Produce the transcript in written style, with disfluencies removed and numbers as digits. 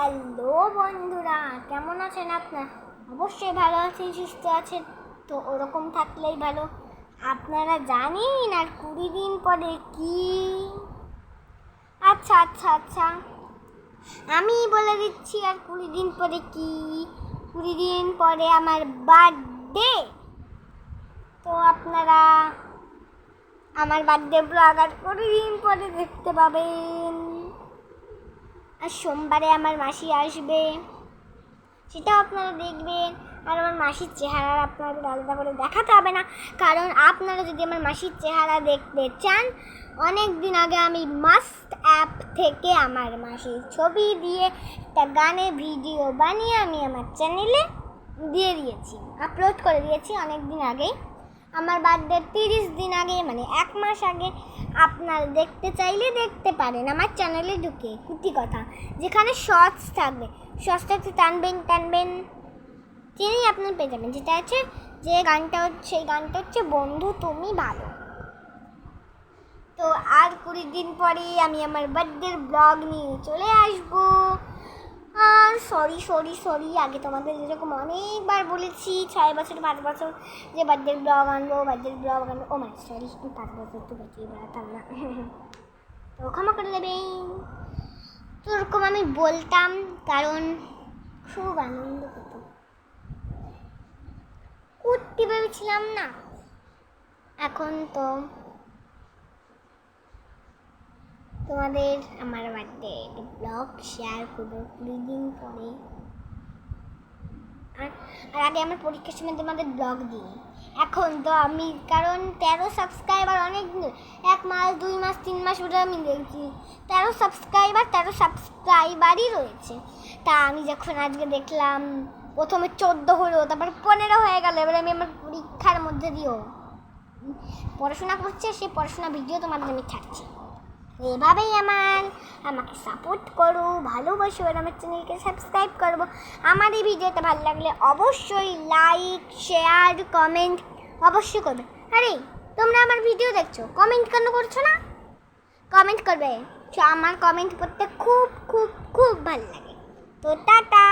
Hello বন্ধুরা, কেমন আছেন আপনারা? অবশ্যই ভালো আছেন, সুস্থ আছেন। তো ওরকম থাকলেই ভালো। আপনারা জানেন আর 20 দিন পরে কি? আচ্ছা, আমি বলে দিচ্ছি আর 20 দিন পরে কি। 20 দিন পরে আমার বার্থডে। তো আপনারা আমার বার্থডে ব্লগ আর 20 দিন পরে দেখতে পাবেন। আর সোমবারে আমার মাসি আসবে, সেটাও আপনারা দেখবেন। আর আমার মাসির চেহারা আপনাদের আলাদা করে দেখাতে হবে না, কারণ আপনারা যদি আমার মাসির চেহারা দেখতে চান, অনেক দিন আগে আমি মাস্ট অ্যাপ থেকে আমার মাসির ছবি দিয়ে একটা গানের ভিডিও বানিয়ে আমি আমার চ্যানেলে দিয়ে দিয়েছি, আপলোড করে দিয়েছি অনেক দিন আগেই। আমার বার্থডে 30 দিন আগে, মানে 1 মাস আগে। আপনারা দেখতে চাইলে দেখতে পারেন আমার চ্যানেলে ঢুকে। কুটি কথা, যেখানে শর্টস থাকবে, শর্টসটাতে টানবেন চিনেই আপনার পেয়ে যাবেন। যেটা আছে সেই গানটা হচ্ছে বন্ধু তুমি ভালো। তো আর 20 দিন পরেই আমি আমার বার্থডের ব্লগ নিয়ে চলে আসবো। আর সরি, আগে তোমাদের যেরকম অনেকবার বলেছি 6 বছর 5 বছর যে বার্থডের ব্লগ আনবো। ও মাই সরি, 5 বছর তো বেঁচেই বেড়াতাম না। তো ক্ষমা করে দেবেন। তো ওরকম আমি বলতাম, কারণ খুব আনন্দ পেত, উঠতে ভেবেছিলাম না। এখন তো তোমাদের আমার বার্থডে ব্লগ শেয়ার করবো 20 দিন পরে। আর আগে আমার পরীক্ষার সময় তোমাদের ব্লগ দিই। এখন তো আমি, কারণ 13 সাবস্ক্রাইবার অনেক 1 মাস 2 মাস 3 মাস ধরে আমি দেখছি 13 সাবস্ক্রাইবারই রয়েছে। তা আমি যখন আজকে দেখলাম প্রথমে 14 হলো, তারপর 15 হয়ে গেল। এবার আমি আমার পরীক্ষার মধ্যে দিয়েও পড়াশোনা করছি, সেই পড়াশোনা ভিডিও তোমাদের আমি ছাড়ছি। এভাবেই আমাকে সাপোর্ট করো, ভালোবাসো, আর আমার চ্যানেলকে সাবস্ক্রাইব করবো। আমার এই ভিডিওটা ভালো লাগলে অবশ্যই লাইক, শেয়ার, কমেন্ট অবশ্যই করবে। আরে তোমরা আমার ভিডিও দেখছো, কমেন্ট কেন করছো না? কমেন্ট করবে। আমার কমেন্ট পড়তে খুব খুব খুব ভালো লাগে। তো টাটা।